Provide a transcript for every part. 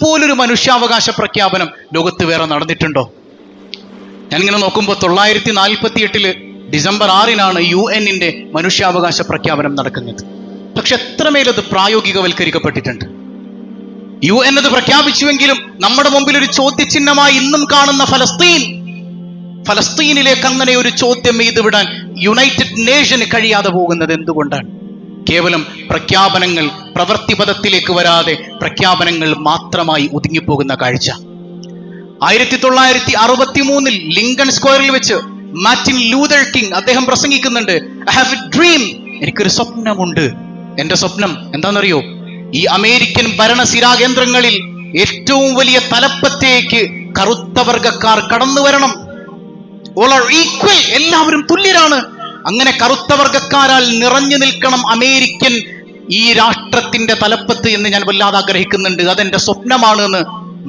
ഇതുപോലൊരു മനുഷ്യാവകാശ പ്രഖ്യാപനം ലോകത്ത് വേറെ നടന്നിട്ടുണ്ടോ? ഞാനിങ്ങനെ നോക്കുമ്പോൾ 1948 ഡിസംബർ 6 UN മനുഷ്യാവകാശ പ്രഖ്യാപനം നടക്കുന്നത്. പക്ഷെ എത്രമേലത് പ്രായോഗികവൽക്കരിക്കപ്പെട്ടിട്ടുണ്ട്. UN അത് പ്രഖ്യാപിച്ചുവെങ്കിലും നമ്മുടെ മുമ്പിൽ ഒരു ചോദ്യചിഹ്നമായി ഇന്നും കാണുന്ന ഫലസ്തീനിലേക്ക് അങ്ങനെ ഒരു ചോദ്യം എഴുതി വിടാൻ യുണൈറ്റഡ് നേഷന് കഴിയാതെ പോകുന്നത് എന്തുകൊണ്ടാണ്? കേവലം പ്രഖ്യാപനങ്ങൾ പ്രവൃത്തിപഥത്തിലേക്ക് വരാതെ പ്രഖ്യാപനങ്ങൾ മാത്രമായി ഒതുങ്ങിപ്പോകുന്ന കാഴ്ച. 1963 ലിങ്കൺ സ്ക്വയറിൽ വെച്ച് മാർട്ടിൻ ലൂതർ കിങ് അദ്ദേഹം പ്രസംഗിക്കുന്നുണ്ട്, ഐ ഹാവ് എ ഡ്രീം, എനിക്കൊരു സ്വപ്നമുണ്ട്. എന്റെ സ്വപ്നം എന്താണെന്നറിയോ? ഈ അമേരിക്കൻ ഭരണസിരാകേന്ദ്രങ്ങളിൽ ഏറ്റവും വലിയ തലപ്പത്തേക്ക് കറുത്ത വർഗക്കാർ കടന്നു വരണം. ഓൾ ആർ ഈക്വൽ, എല്ലാവരും തുല്യരാണ്. അങ്ങനെ കറുത്ത വർഗക്കാരാൽ നിറഞ്ഞു നിൽക്കണം അമേരിക്കൻ ഈ രാഷ്ട്രത്തിന്റെ തലപ്പത്ത് എന്ന് ഞാൻ വല്ലാതെ ആഗ്രഹിക്കുന്നുണ്ട്. അതെന്റെ സ്വപ്നമാണ് എന്ന്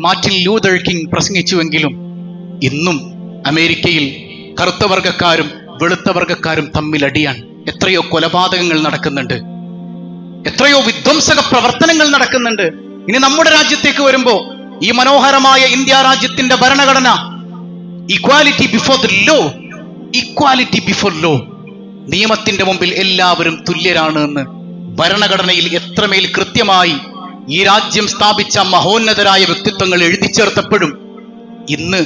മാർട്ടിൻ ലൂതർ കിങ് പ്രസംഗിച്ചുവെങ്കിലും ഇന്നും അമേരിക്കയിൽ കറുത്ത വർഗക്കാരും വെളുത്ത വർഗക്കാരും തമ്മിലടിയാണ്. എത്രയോ കൊലപാതകങ്ങൾ നടക്കുന്നുണ്ട്, എത്രയോ വിധ്വംസക പ്രവർത്തനങ്ങൾ നടക്കുന്നുണ്ട്. ഇനി നമ്മുടെ രാജ്യത്തേക്ക് വരുമ്പോ ഈ മനോഹരമായ ഇന്ത്യ രാജ്യത്തിന്റെ ഭരണഘടന equality before the law, equality before law, നിയമത്തിന്റെ മുമ്പിൽ എല്ലാവരും തുല്യരാണ് എന്ന് ഭരണഘടനയിൽ എത്രമേൽ കൃത്യമായി ഈ രാജ്യം സ്ഥാപിച്ച മഹോന്നതരായ വ്യക്തിത്വങ്ങൾ എഴുതി ചേർത്തപ്പെടും. ഇന്ന്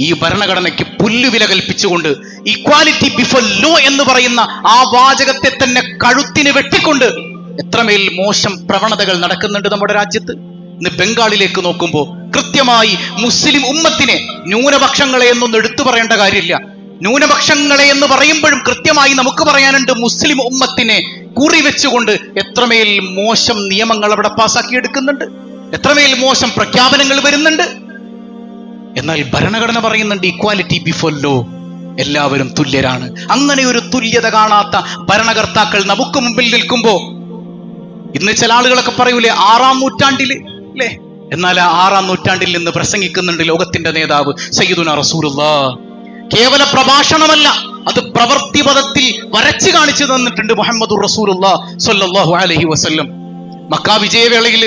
ഈ ഭരണഘടനയ്ക്ക് പുല്ലുവില കൽപ്പിച്ചുകൊണ്ട് ഇക്വാലിറ്റി ബിഫോർ ലോ എന്ന് പറയുന്ന ആ വാചകത്തെ തന്നെ കഴുത്തിന് വെട്ടിക്കൊണ്ട് എത്രമേൽ മോശം പ്രവണതകൾ നടക്കുന്നുണ്ട് നമ്മുടെ രാജ്യത്ത്. ഇന്ന് ബംഗാളിലേക്ക് നോക്കുമ്പോൾ കൃത്യമായി മുസ്ലിം ഉമ്മത്തിനെ, ന്യൂനപക്ഷങ്ങളെ എന്നൊന്നും എടുത്തു പറയേണ്ട കാര്യമില്ല, ന്യൂനപക്ഷങ്ങളെ എന്ന് പറയുമ്പോഴും കൃത്യമായി നമുക്ക് പറയാനുണ്ട് മുസ്ലിം ഉമ്മത്തിനെ കുറി വെച്ചുകൊണ്ട് എത്രമേൽ മോശം നിയമങ്ങൾ അവിടെ പാസാക്കിയെടുക്കുന്നുണ്ട്, എത്രമേൽ മോശം പ്രഖ്യാപനങ്ങൾ വരുന്നുണ്ട്. എന്നാൽ ഭരണഘടന പറയുന്നുണ്ട് ഇക്വാലിറ്റി ബിഫോർ ലോ, എല്ലാവരും തുല്യരാണ്. അങ്ങനെ ഒരു തുല്യത കാണാത്ത ഭരണകർത്താക്കൾ നമുക്ക് മുമ്പിൽ നിൽക്കുമ്പോ ഇന്ന് ചില ആളുകളൊക്കെ പറയൂലേ 6-ാം നൂറ്റാണ്ടില് അല്ലേ? എന്നാൽ ആ 6-ാം നൂറ്റാണ്ടിൽ നിന്ന് പ്രസംഗിക്കുന്നുണ്ട് ലോകത്തിന്റെ നേതാവ് സയ്യിദുനാ റസൂലുള്ളാഹ്. കേവല പ്രഭാഷണമല്ല, അത് പ്രവൃത്തിപഥത്തിൽ വരച്ചു കാണിച്ചു തന്നിട്ടുണ്ട് മുഹമ്മദുർ റസൂലുള്ളാഹ് സ്വല്ലല്ലാഹു അലൈഹി വസല്ലം. മക്ക വിജയവേളയിൽ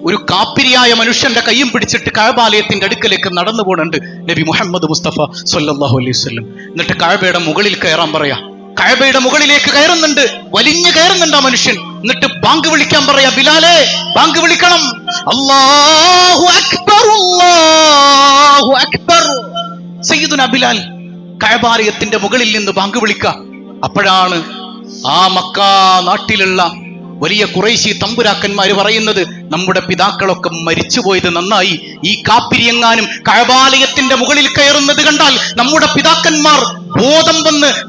ഒരു കാപ്പിരിയായ മനുഷ്യന്റെ കയ്യും പിടിച്ചിട്ട് കഅബാലയത്തിന്റെ അടുക്കലേക്ക് നടന്നു പോകുന്നുണ്ട് നബി മുഹമ്മദ് മുസ്തഫ സ്വല്ലല്ലാഹു അലൈഹി വസല്ലം. എന്നിട്ട് കഅബയുടെ മുകളിൽ കയറാൻ പറയാ. കഅബയുടെ മുകളിലേക്ക് കയറുന്നുണ്ട്, വലിഞ്ഞു കയറുന്നുണ്ട് ആ മനുഷ്യൻ. എന്നിട്ട് ബാങ്ക് വിളിക്കാൻ പറയാ, ബിലാലേ ബാങ്ക് വിളിക്കണം, അല്ലാഹു അക്ബർ അല്ലാഹു അക്ബർ. സയ്യിദുനാ ബിലാൽ കഅബാലയത്തിന്റെ മുകളിൽ നിന്ന് ബാങ്ക് വിളിക്കുക. അപ്പോഴാണ് ആ മക്ക നാട്ടിലുള്ള വലിയ ഖുറൈശി തമ്പുരാക്കന്മാര് പറയുന്നത്, നമ്മുടെ പിതാക്കളൊക്കെ മരിച്ചുപോയത് നന്നായി, ഈ കാപ്പിരിയെങ്ങാനും കഅബാലയത്തിന്റെ മുകളിൽ കയറുന്നത് കണ്ടാൽ നമ്മുടെ പിതാക്കന്മാർ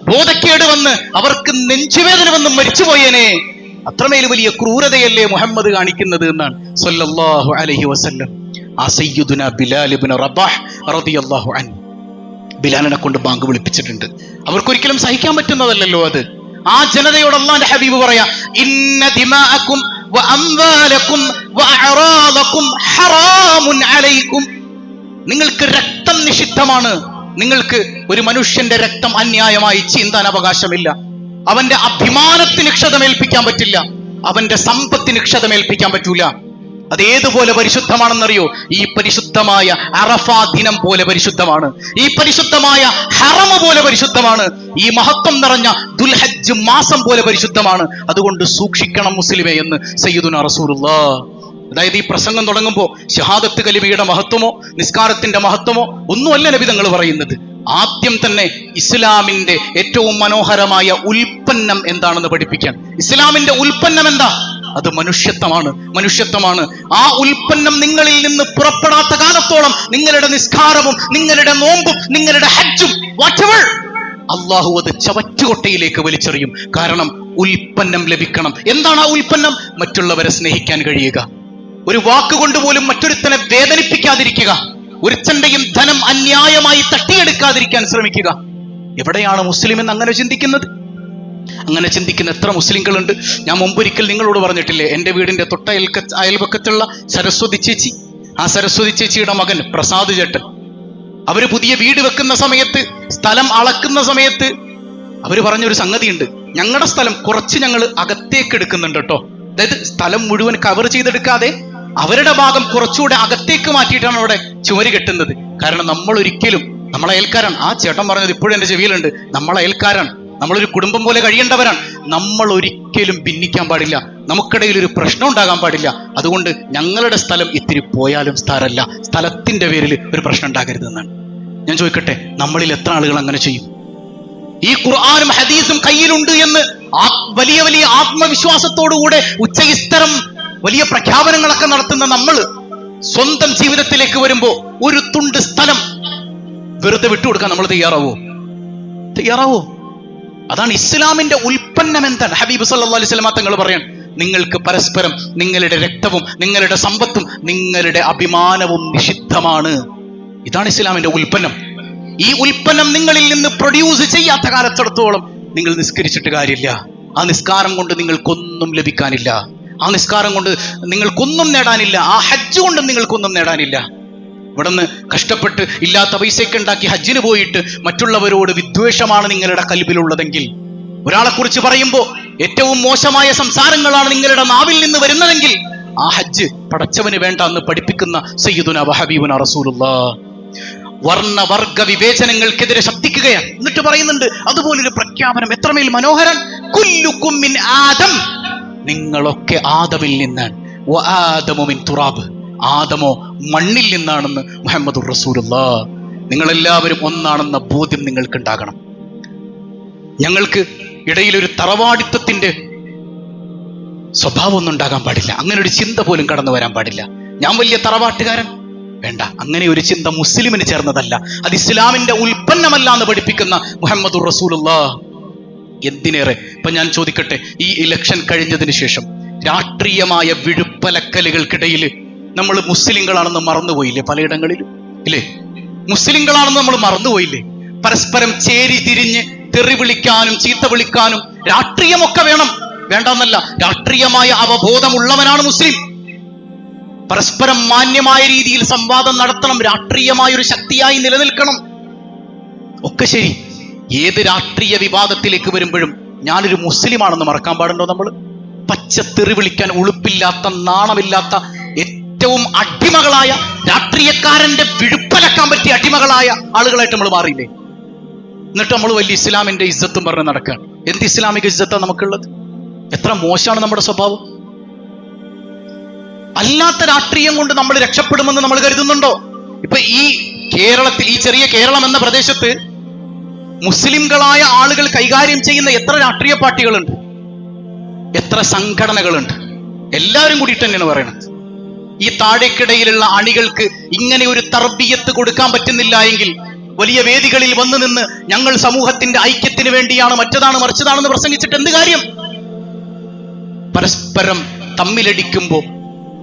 ബോധക്കേട് വന്ന് അവർക്ക് നെഞ്ചുവേദന വന്ന് മരിച്ചുപോയേനെ. അത്രമേൽ വലിയ ക്രൂരതയല്ലേ മുഹമ്മദ് കാണിക്കുന്നത് എന്നാണ് സ്വല്ലല്ലാഹു അലൈഹി വസല്ലം. ആ സയ്യിദുനാ ബിലാൽ ഇബ്നു റബാഹ് റളിയല്ലാഹു അൻഹു ബിലാലിനെ കൊണ്ട് ബാങ്ക് വിളിപ്പിച്ചിട്ടുണ്ട്. അവർക്കൊരിക്കലും സഹിക്കാൻ പറ്റുന്നതല്ലല്ലോ അത്. ആ ജനതയോട് അല്ലാഹുവിന്റെ ഹബീബ് പറയാ, ഇന്ന ദിമാഅക്കും വ അംവാലക്കും വ അഅറാദക്കും ഹറാമുൻ അലൈക്കും, നിങ്ങൾക്ക് രക്തം നിഷിദ്ധമാണ്. നിങ്ങൾക്ക് ഒരു മനുഷ്യന്റെ രക്തം അന്യായമായി ചീന്താൻ അവകാശമില്ല. അവന്റെ അഭിമാനത്തിന് ക്ഷതമേൽപ്പിക്കാൻ പറ്റില്ല, അവന്റെ സമ്പത്തിന് ക്ഷതമേൽപ്പിക്കാൻ പറ്റൂല. അതേതുപോലെ പരിശുദ്ധമാണെന്നറിയോ? ഈ പരിശുദ്ധമായ അറഫ ദിനം പോലെ പരിശുദ്ധമാണ്, ഈ പരിശുദ്ധമായ ഹറമ പോലെ പരിശുദ്ധമാണ്, ഈ മഹത്വം നിറഞ്ഞ ദുൽഹജ്ജ് മാസം പോലെ പരിശുദ്ധമാണ്. അതുകൊണ്ട് സൂക്ഷിക്കണം മുസ്ലിമേ എന്ന് സയ്യിദുനാ റസൂലുള്ളാഹ്. അതായത് ഈ പ്രസംഗം തുടങ്ങുമ്പോൾ ഷഹാദത്ത് കലിമയുടെ മഹത്വമോ നിസ്കാരത്തിന്റെ മഹത്വമോ ഒന്നുമല്ല നബി തങ്ങൾ പറയുന്നത്. ആദ്യം തന്നെ ഇസ്ലാമിന്റെ ഏറ്റവും മനോഹരമായ ഉൽപ്പന്നം എന്താണെന്ന് പഠിപ്പിക്കാൻ. ഇസ്ലാമിന്റെ ഉൽപ്പന്നം എന്താ? അത് മനുഷ്യത്വമാണ്. ആ ഉൽപ്പന്നം നിങ്ങളിൽ നിന്ന് പുറപ്പെടാത്ത കാലത്തോളം നിങ്ങളുടെ നിസ്കാരവും നിങ്ങളുടെ നോമ്പും നിങ്ങളുടെ ഹജ്ജും whatever അള്ളാഹു അത് ചവറ്റുകൊട്ടയിലേക്ക് വലിച്ചെറിയും. കാരണം ഉൽപ്പന്നം ലഭിക്കണം. എന്താണ് ആ ഉൽപ്പന്നം? മറ്റുള്ളവരെ സ്നേഹിക്കാൻ കഴിയുക, ഒരു വാക്കുകൊണ്ട് പോലും മറ്റൊരുത്തനെ വേദനിപ്പിക്കാതിരിക്കുക, ഒരുത്തന്റെയും ധനം അന്യായമായി തട്ടിയെടുക്കാതിരിക്കാൻ ശ്രമിക്കുക. എവിടെയാണ് മുസ്ലിം എന്ന് അങ്ങനെ ചിന്തിക്കുന്നത്? അങ്ങനെ ചിന്തിക്കുന്ന എത്ര മുസ്ലിങ്ങളുണ്ട്. ഞാൻ മുമ്പൊരിക്കൽ നിങ്ങളോട് പറഞ്ഞിട്ടില്ലേ, എൻ്റെ വീടിന്റെ അയൽപക്കത്തുള്ള സരസ്വതി ചേച്ചി, ആ സരസ്വതി ചേച്ചിയുടെ മകൻ പ്രസാദ് ചേട്ടൻ, അവര് പുതിയ വീട് വെക്കുന്ന സമയത്ത്, സ്ഥലം അളക്കുന്ന സമയത്ത് അവര് പറഞ്ഞൊരു സംഗതിയുണ്ട്, ഞങ്ങളുടെ സ്ഥലം കുറച്ച് ഞങ്ങൾ അകത്തേക്ക് എടുക്കുന്നുണ്ട് കേട്ടോ. അതായത് സ്ഥലം മുഴുവൻ കവർ ചെയ്തെടുക്കാതെ അവരുടെ ഭാഗം കുറച്ചുകൂടെ അകത്തേക്ക് മാറ്റിയിട്ടാണ് അവിടെ ചുമര് കെട്ടുന്നത്. കാരണം നമ്മൾ ഒരിക്കലും നമ്മളെ അയൽക്കാരാണ്. ആ ചേട്ടൻ പറഞ്ഞത് ഇപ്പോഴും എന്റെ ചെവിയിലുണ്ട്. നമ്മളെ അയൽക്കാരാണ്, നമ്മളൊരു കുടുംബം പോലെ കഴിയേണ്ടവരാണ്. നമ്മൾ ഒരിക്കലും ഭിന്നിക്കാൻ പാടില്ല, നമുക്കിടയിൽ ഒരു പ്രശ്നം ഉണ്ടാകാൻ പാടില്ല. അതുകൊണ്ട് ഞങ്ങളുടെ സ്ഥലം ഇത്തിരി പോയാലും സ്ഥലമല്ല, സ്ഥലത്തിന്റെ പേരിൽ ഒരു പ്രശ്നം ഉണ്ടാകരുതെന്നാണ്. ഞാൻ ചോദിക്കട്ടെ, നമ്മളിൽ എത്ര ആളുകൾ അങ്ങനെ ചെയ്യും? ഈ ഖുർആനും ഹദീസും കയ്യിലുണ്ട് എന്ന് വലിയ വലിയ ആത്മവിശ്വാസത്തോടുകൂടെ ഉച്ചയിസ്തരം വലിയ പ്രഖ്യാപനങ്ങളൊക്കെ നടത്തുന്ന നമ്മൾ സ്വന്തം ജീവിതത്തിലേക്ക് വരുമ്പോ ഒരു തുണ്ട് സ്ഥലം വെറുതെ വിട്ടുകൊടുക്കാൻ നമ്മൾ തയ്യാറാവോ? അതാണ് ഇസ്ലാമിന്റെ ഉൽപ്പന്നം. എന്താണ്? ഹബീബ് സല്ലല്ലാഹു അലൈഹി വസല്ലം തങ്ങൾ പറയാൻ, നിങ്ങൾക്ക് പരസ്പരം നിങ്ങളുടെ രക്തവും നിങ്ങളുടെ സമ്പത്തും നിങ്ങളുടെ അഭിമാനവും നിഷിദ്ധമാണ്. ഇതാണ് ഇസ്ലാമിന്റെ ഉൽപ്പന്നം. ഈ ഉൽപ്പന്നം നിങ്ങളിൽ നിന്ന് പ്രൊഡ്യൂസ് ചെയ്യാത്ത കാലത്തിടത്തോളം നിങ്ങൾ നിസ്കരിച്ചിട്ട് കാര്യമില്ല. ആ നിസ്കാരം കൊണ്ട് നിങ്ങൾക്കൊന്നും ലഭിക്കാനില്ല, ആ നിസ്കാരം കൊണ്ട് നിങ്ങൾക്കൊന്നും നേടാനില്ല, ആ ഹജ്ജ് കൊണ്ടും നിങ്ങൾക്കൊന്നും നേടാനില്ല. ഇവിടുന്ന് കഷ്ടപ്പെട്ട് ഇല്ലാത്ത പൈസയൊക്കെ ഉണ്ടാക്കി ഹജ്ജിന് പോയിട്ട് മറ്റുള്ളവരോട് വിദ്വേഷമാണ് നിങ്ങളുടെ കൽബിലുള്ളതെങ്കിൽ, ഒരാളെ കുറിച്ച് പറയുമ്പോൾ ഏറ്റവും മോശമായ സംസാരങ്ങളാണ് നിങ്ങളുടെ നാവിൽ നിന്ന് വരുന്നതെങ്കിൽ, ആ ഹജ്ജ് പടച്ചവന് വേണ്ട എന്ന് പഠിപ്പിക്കുന്ന സയ്യിദുനാ വഹബീബുനാ റസൂലുള്ളാഹ് വർണ്ണവർഗ വിവേചനങ്ങൾക്കെതിരെ ശബ്ദിക്കുകയാണ്. എന്നിട്ട് പറയുന്നുണ്ട് അതുപോലൊരു പ്രഖ്യാപനം എത്രമേൽ മനോഹരൻ, കുല്ലുക്കും മിൻ ആദം, നിങ്ങളൊക്കെ ആദമിൽ നിന്നാണ്. വആദമു മിൻ തുറാബ്, ആദമോ മണ്ണിൽ നിന്നാണെന്ന് മുഹമ്മദുർ റസൂലുള്ളാഹ്. നിങ്ങളെല്ലാവരും ഒന്നാണെന്ന ബോധ്യം നിങ്ങൾക്ക് ഉണ്ടാകണം. ഞങ്ങൾക്ക് ഇടയിലൊരു തറവാടിത്തത്തിന്റെ സ്വഭാവം ഒന്നും ഉണ്ടാകാൻ പാടില്ല. അങ്ങനെ ഒരു ചിന്ത പോലും കടന്നു വരാൻ പാടില്ല. ഞാൻ വലിയ തറവാട്ടുകാരൻ, വേണ്ട. അങ്ങനെ ഒരു ചിന്ത മുസ്ലിമിന് ചേർന്നതല്ല, അത് ഇസ്ലാമിന്റെ ഉൽപ്പന്നമല്ല എന്ന് പഠിപ്പിക്കുന്ന മുഹമ്മദുർ റസൂലുള്ളാഹ്. എന്തിനേറെ ഇപ്പൊ ഞാൻ ചോദിക്കട്ടെ, ഈ ഇലക്ഷൻ കഴിഞ്ഞതിന് ശേഷം രാഷ്ട്രീയമായ വിഴുപ്പലക്കലുകൾക്കിടയിൽ നമ്മൾ മുസ്ലിങ്ങളാണെന്ന് മറന്നുപോയില്ലേ? പലയിടങ്ങളിലും ഇല്ലേ? മുസ്ലിങ്ങളാണെന്ന് നമ്മൾ മറന്നുപോയില്ലേ? പരസ്പരം ചേരി തിരിഞ്ഞ് തെറി വിളിക്കാനും ചീത്ത വിളിക്കാനും രാഷ്ട്രീയമൊക്കെ വേണം, വേണ്ടെന്നല്ല. രാഷ്ട്രീയമായ അവബോധമുള്ളവനാണ് മുസ്ലിം. പരസ്പരം മാന്യമായ രീതിയിൽ സംവാദം നടത്തണം, രാഷ്ട്രീയമായ ഒരു ശക്തിയായി നിലനിൽക്കണം, ഒക്കെ ശരി. ഏത് രാഷ്ട്രീയ വിവാദത്തിലേക്ക് വരുമ്പോഴും ഞാനൊരു മുസ്ലിമാണെന്ന് മറക്കാൻ പാടുണ്ടോ? നമ്മൾ പച്ചത്തെറി വിളിക്കാൻ ഉളുപ്പില്ലാത്ത, നാണമില്ലാത്ത, ഏറ്റവും അടിമകളായ, രാഷ്ട്രീയക്കാരന്റെ വിഴുപ്പലക്കാൻ പറ്റിയ അടിമകളായ ആളുകളായിട്ട് നമ്മൾ മാറിയില്ലേ? എന്നിട്ട് നമ്മൾ വലിയ ഇസ്ലാമിന്റെ ഇസ്സത്തും പറഞ്ഞ് നടക്കുകയാണ്. എന്ത് ഇസ്ലാമിക ഇസ്സത്താണ് നമുക്കുള്ളത്? എത്ര മോശമാണ് നമ്മുടെ സ്വഭാവം. അല്ലാത്ത രാഷ്ട്രീയം കൊണ്ട് നമ്മൾ രക്ഷപ്പെടുമെന്ന് നമ്മൾ കരുതുന്നുണ്ടോ? ഇപ്പൊ ഈ കേരളത്തിൽ, ഈ ചെറിയ കേരളം എന്ന പ്രദേശത്ത് മുസ്ലിംകളായ ആളുകൾ കൈകാര്യം ചെയ്യുന്ന എത്ര രാഷ്ട്രീയ പാർട്ടികളുണ്ട്, എത്ര സംഘടനകളുണ്ട്. എല്ലാവരും കൂടിയിട്ട് തന്നെയാണ് പറയുന്നത്. ഈ താഴേക്കിടയിലുള്ള അണികൾക്ക് ഇങ്ങനെ ഒരു തർബിയത്ത് കൊടുക്കാൻ പറ്റുന്നില്ല എങ്കിൽ വലിയ വേദികളിൽ വന്നു നിന്ന് ഞങ്ങൾ സമൂഹത്തിന്റെ ഐക്യത്തിന് വേണ്ടിയാണ്, മറ്റതാണ് മറിച്ചതാണെന്ന് പ്രസംഗിച്ചിട്ട് എന്ത് കാര്യം? പരസ്പരം തമ്മിലടിക്കുമ്പോൾ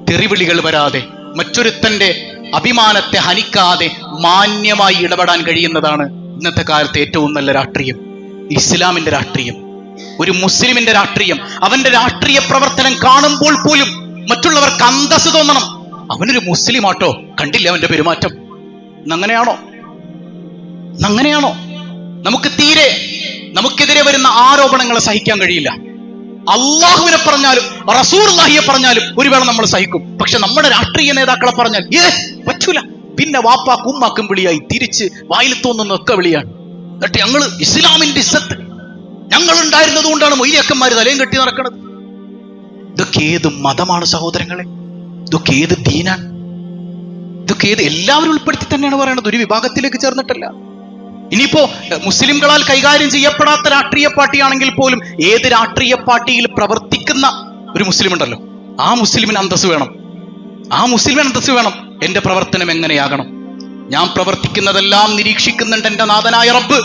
തെറിവിളികൾ വരാതെ, മറ്റൊരുത്തന്റെ അഭിമാനത്തെ ഹനിക്കാതെ മാന്യമായി ഇടപെടാൻ കഴിയുന്നതാണ് ഇന്നത്തെ കാലത്തെ ഏറ്റവും നല്ല രാഷ്ട്രീയം, ഇസ്ലാമിന്റെ രാഷ്ട്രീയം, ഒരു മുസ്ലിമിന്റെ രാഷ്ട്രീയം. അവന്റെ രാഷ്ട്രീയ പ്രവർത്തനം കാണുമ്പോൾ പോലും മറ്റുള്ളവർക്ക് അന്തസ്സ് തോന്നണം. അവനൊരു മുസ്ലിം ആട്ടോ, കണ്ടില്ല അവന്റെ പെരുമാറ്റം. അങ്ങനെയാണോ? നമുക്കെതിരെ വരുന്ന ആരോപണങ്ങളെ സഹിക്കാൻ കഴിയില്ല. അള്ളാഹുവിനെ പറഞ്ഞാലും റസൂലുള്ളാഹിയെ പറഞ്ഞാലും ഒരു വേള നമ്മൾ സഹിക്കും. പക്ഷെ നമ്മുടെ രാഷ്ട്രീയ നേതാക്കളെ പറഞ്ഞാൽ പറ്റൂല. പിന്നെ വാപ്പാക്കും ഉമ്മാക്കും വിളിയായി, തിരിച്ച് വായിൽ തോന്നുന്നൊക്കെ വിളിയാണ്. എന്നിട്ട് ഞങ്ങള് ഇസ്ലാമിന്റെ ഇസ്സത്ത് ഞങ്ങൾ ഉണ്ടായിരുന്നത് കൊണ്ടാണ് മൊയ്ലിയക്കന്മാര് തലയും കെട്ടി നടക്കുന്നത്. ഇതൊക്കെ ഏത് മതമാണ് സഹോദരങ്ങളെ? ഇതൊക്കെ ഏത് ദീനാണ്? ഇതൊക്കെ ഏത്? എല്ലാവരും ഉൾപ്പെടുത്തി തന്നെയാണ് പറയുന്നത്, ഒരു വിഭാഗത്തിലേക്ക് ചേർന്നിട്ടല്ല. ഇനിയിപ്പോ മുസ്ലിംകളാൽ കൈകാര്യം ചെയ്യപ്പെടാത്ത രാഷ്ട്രീയ പാർട്ടിയാണെങ്കിൽ പോലും ഏത് രാഷ്ട്രീയ പാർട്ടിയിൽ പ്രവർത്തിക്കുന്ന ഒരു മുസ്ലിം ഉണ്ടല്ലോ, ആ മുസ്ലിമിന് അന്തസ്സ് വേണം, ആ മുസ്ലിമിന് അന്തസ്സ് വേണം. എന്റെ പ്രവർത്തനം എങ്ങനെയാകണം? ഞാൻ പ്രവർത്തിക്കുന്നതെല്ലാം നിരീക്ഷിക്കുന്നുണ്ട് എന്റെ നാഥനായ റബ്ബ്.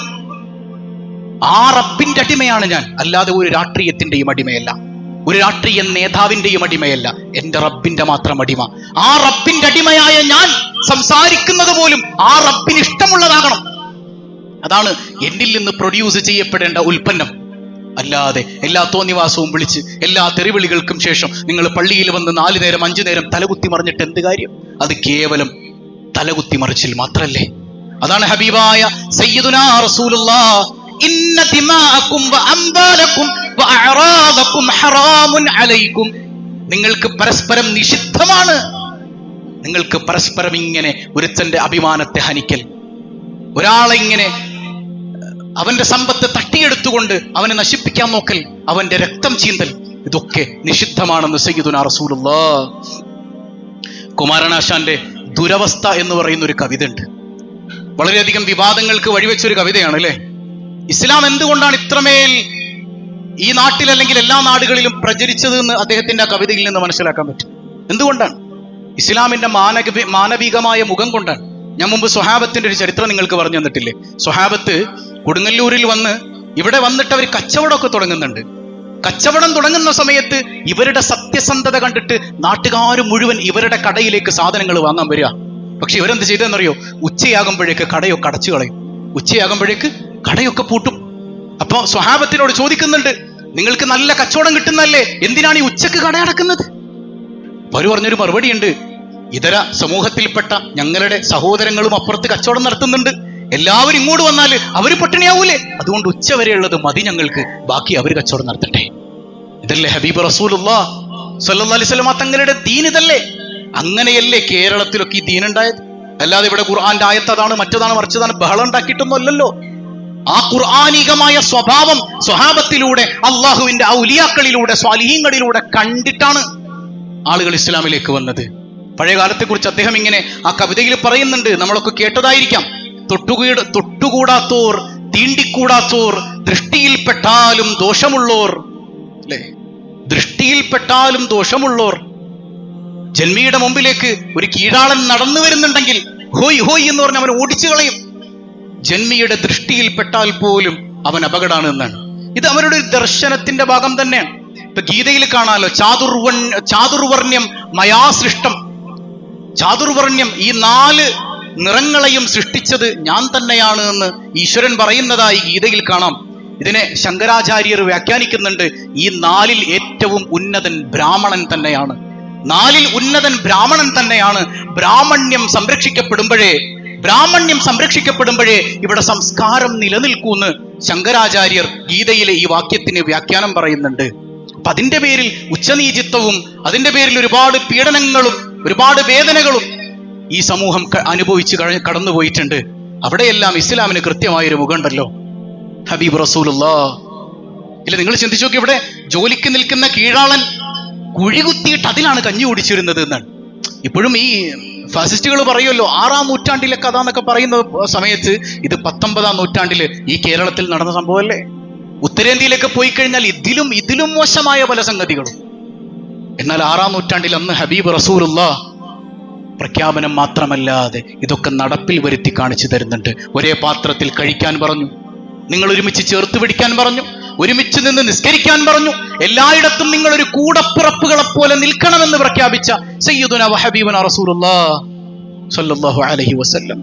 ആ റബ്ബിന്റെ അടിമയാണ് ഞാൻ, അല്ലാതെ ഒരു രാഷ്ട്രീയത്തിന്റെയും അടിമയല്ല, ഒരു രാഷ്ട്രീയ നേതാവിന്റെയും അടിമയല്ല. എന്റെ റബ്ബിന്റെ മാത്രം അടിമ. ആ റബ്ബിന്റെ അടിമയായ ഞാൻ സംസാരിക്കുന്നത് പോലും ആ റബ്ബിന് ഇഷ്ടമുള്ളതാകണം. അതാണ് എന്നിൽ നിന്ന് പ്രൊഡ്യൂസ് ചെയ്യപ്പെടേണ്ട ഉൽപ്പന്നം. അല്ലാതെ എല്ലാ തോന്നിവാസവും വിളിച്ച് എല്ലാ തെറിവിളികൾക്കും ശേഷം നിങ്ങൾ പള്ളിയിൽ വന്ന് 4 നേരം 5 നേരം തലകുത്തി മറിഞ്ഞിട്ട് എന്ത് കാര്യം? അത് കേവലം തലകുത്തി മറിച്ചിൽ മാത്രല്ലേ. അതാണ് ഹബീബായ സയ്യിദുനാ റസൂലുള്ളാഹ്, ഇന്ന ദിമാഅകും വഅംവാലകും വഅറാദകും ഹറാമുൻ അലൈക്കും. നിങ്ങൾക്ക് പരസ്പരം നിഷിദ്ധമാണ്. നിങ്ങൾക്ക് പരസ്പരം ഇങ്ങനെ ഒരുത്തന്റെ അഭിമാനത്തെ ഹനിക്കൽ, ഒരാളെ ഇങ്ങനെ അവന്റെ സമ്പത്ത് തട്ടിയെടുത്തുകൊണ്ട് അവനെ നശിപ്പിക്കാൻ നോക്കൽ, അവന്റെ രക്തം ചീന്തൽ, ഇതൊക്കെ നിഷിദ്ധമാണെന്ന് സയ്യിദുനാ റസൂലുള്ളാഹ്. കുമാരനാശാന്റെ ദുരവസ്ഥ എന്ന് പറയുന്ന ഒരു കവിത ഉണ്ട്. വളരെയധികം വിവാദങ്ങൾക്ക് വഴിവെച്ചൊരു കവിതയാണ് അല്ലെ. ഇസ്ലാം എന്തുകൊണ്ടാണ് ഇത്രമേൽ ഈ നാട്ടിൽ അല്ലെങ്കിൽ എല്ലാ നാടുകളിലും പ്രചരിച്ചത് എന്ന് അദ്ദേഹത്തിന്റെ ആ കവിതയിൽ നിന്ന് മനസ്സിലാക്കാൻ പറ്റും. എന്തുകൊണ്ടാണ്? ഇസ്ലാമിന്റെ മാനവികമായ മുഖം കൊണ്ടാണ്. ഞാൻ മുമ്പ് സ്വഹാബത്തിന്റെ ഒരു ചരിത്രം നിങ്ങൾക്ക് പറഞ്ഞു തന്നിട്ടില്ലേ? സ്വഹാബത്ത് കൊടുങ്ങല്ലൂരിൽ വന്ന് ഇവിടെ വന്നിട്ട് അവർ കച്ചവടമൊക്കെ തുടങ്ങുന്നുണ്ട്. കച്ചവടം തുടങ്ങുന്ന സമയത്ത് ഇവരുടെ സത്യസന്ധത കണ്ടിട്ട് നാട്ടുകാർ മുഴുവൻ ഇവരുടെ കടയിലേക്ക് സാധനങ്ങൾ വാങ്ങാൻ വരിക. പക്ഷെ ഇവരെന്ത് ചെയ്തെന്നറിയോ? ഉച്ചയാകുമ്പോഴേക്ക് കടയൊക്കെ അടച്ചു കളയും. ഉച്ചയാകുമ്പോഴേക്ക് കടയൊക്കെ പൂട്ടും. അപ്പൊ സ്വഹാബത്തിനോട് ചോദിക്കുന്നുണ്ട്, നിങ്ങൾക്ക് നല്ല കച്ചവടം കിട്ടുന്നല്ലേ, എന്തിനാണ് ഈ ഉച്ചക്ക് കട അടക്കുന്നത്? അവർ പറഞ്ഞൊരു മറുപടി ഉണ്ട്, ഇതര സമൂഹത്തിൽപ്പെട്ട ഞങ്ങളുടെ സഹോദരങ്ങളും അപ്പുറത്ത് കച്ചവടം നടത്തുന്നുണ്ട്, എല്ലാവരും ഇങ്ങോട്ട് വന്നാൽ അവര് പട്ടിണിയാവൂലേ, അതുകൊണ്ട് ഉച്ച വരെയുള്ളത് മതി ഞങ്ങൾക്ക്, ബാക്കി അവർ കച്ചവടം നടത്തട്ടെ. ഇതല്ലേ ഹബീബ് റസൂലുള്ളാഹി സ്വല്ലല്ലാഹു അലൈഹി വസല്ലം തങ്ങളുടെ ദീൻ ഇതല്ലേ? അങ്ങനെയല്ലേ കേരളത്തിലൊക്കെ ഈ ദീൻ ഉണ്ടായത്? അല്ലാതെ ഇവിടെ ഖുർആന്റെ ആയത്ത് അതാണ് മറ്റതാണ് മറിച്ചതാണ് ബഹളം ഉണ്ടാക്കിയിട്ടൊന്നും അല്ലല്ലോ. ആ ഖുർആനികമായ സ്വഭാവം സ്വഹാബത്തിലൂടെ, അള്ളാഹുവിന്റെ ഔലിയാക്കളിലൂടെ, സ്വാലിഹീങ്ങളിലൂടെ കണ്ടിട്ടാണ് ആളുകൾ ഇസ്ലാമിലേക്ക് വന്നത്. പഴയ കാലത്തെ കുറിച്ച് അദ്ദേഹം ഇങ്ങനെ ആ കവിതയിൽ പറയുന്നുണ്ട്, നമ്മളൊക്കെ കേട്ടതായിരിക്കാം. തൊട്ടുകൂടാത്തോർ, തീണ്ടിക്കൂടാത്തോർ, ദൃഷ്ടിയിൽപ്പെട്ടാലും ദോഷമുള്ളോർ, അല്ലെ? ദൃഷ്ടിയിൽപ്പെട്ടാലും ദോഷമുള്ളോർ. ജന്മിയുടെ മുമ്പിലേക്ക് ഒരു കീഴാളൻ നടന്നു വരുന്നുണ്ടെങ്കിൽ ഹോയ് ഹോയ് എന്ന് പറഞ്ഞ് അവൻ ഓടിച്ചു കളയും. ജന്മിയുടെ ദൃഷ്ടിയിൽപ്പെട്ടാൽ പോലും അവൻ അപകടമാണ് എന്നാണ്. ഇത് അവരുടെ ഒരു ദർശനത്തിന്റെ ഭാഗം തന്നെയാണ്. ഇപ്പൊ ഗീതയിൽ കാണാലോ, ചാതുർവർണ്ണ്യം മയാ സൃഷ്ടം. ചാതുർവർണ്ണ്യം, ഈ 4 നിറങ്ങളെയും സൃഷ്ടിച്ചത് ഞാൻ തന്നെയാണ് എന്ന് ഈശ്വരൻ പറയുന്നതായി ഗീതയിൽ കാണാം. ഇതിനെ ശങ്കരാചാര്യർ വ്യാഖ്യാനിക്കുന്നുണ്ട്, ഈ 4ൽ ഏറ്റവും ഉന്നതൻ ബ്രാഹ്മണൻ തന്നെയാണ്. 4ൽ ഉന്നതൻ ബ്രാഹ്മണൻ തന്നെയാണ്. ബ്രാഹ്മണ്യം സംരക്ഷിക്കപ്പെടുമ്പോഴേ ഇവിടെ സംസ്കാരം നിലനിൽക്കൂന്ന് ശങ്കരാചാര്യർ ഗീതയിലെ ഈ വാക്യത്തിന് വ്യാഖ്യാനം പറയുന്നുണ്ട്. അപ്പൊ അതിന്റെ പേരിൽ ഉച്ചനീചിത്വവും, അതിന്റെ പേരിൽ ഒരുപാട് പീഡനങ്ങളും ഒരുപാട് വേദനകളും ഈ സമൂഹം അനുഭവിച്ച് കടന്നുപോയിട്ടുണ്ട്. അവിടെയെല്ലാം ഇസ്ലാമിന് കൃത്യമായൊരു മുഖമുണ്ടല്ലോ. ഹബീബ് റസൂലുള്ളാഹ് ഇല്ല, നിങ്ങൾ ചിന്തിച്ചു നോക്കി, ഇവിടെ ജോലിക്ക് നിൽക്കുന്ന കീഴാളൻ കുഴികുത്തിയിട്ട് അതിലാണ് കഞ്ഞി കുടിച്ചിരുന്നത് എന്നാണ്. ഇപ്പോഴും ഈ ഫാസിസ്റ്റുകൾ പറയുമല്ലോ 6-ാം നൂറ്റാണ്ടിലെ കഥ എന്നൊക്കെ പറയുന്ന സമയത്ത് ഇത് 19-ാം നൂറ്റാണ്ടില് ഈ കേരളത്തിൽ നടന്ന സംഭവമല്ലേ? ഉത്തരേന്ത്യയിലൊക്കെ പോയി കഴിഞ്ഞാൽ ഇതിലും മോശമായ പല സംഗതികളും. എന്നാൽ 6-ാം നൂറ്റാണ്ടിൽ അന്ന് ഹബീബ് റസൂലുള്ളാഹ് പ്രഖ്യാപനം മാത്രമല്ലാതെ ഇതൊക്കെ നടപ്പിൽ വരുത്തി കാണിച്ചു തരുന്നുണ്ട്. ഒരേ പാത്രത്തിൽ കഴിക്കാൻ പറഞ്ഞു, നിങ്ങൾ ഒരുമിച്ച് ചേർത്ത് പിടിക്കാൻ പറഞ്ഞു, ഒരുമിച്ച് നിന്ന് നിസ്കരിക്കാൻ പറഞ്ഞു, എല്ലായിടത്തും നിങ്ങൾ ഒരു കൂടപ്പിറപ്പുകളെ പോലെ നിൽക്കണമെന്ന് പ്രഖ്യാപിച്ച സയ്യിദുനാ വഹബീബുനാ റസൂലുള്ളാഹി സ്വല്ലല്ലാഹു അലൈഹി വസല്ലം.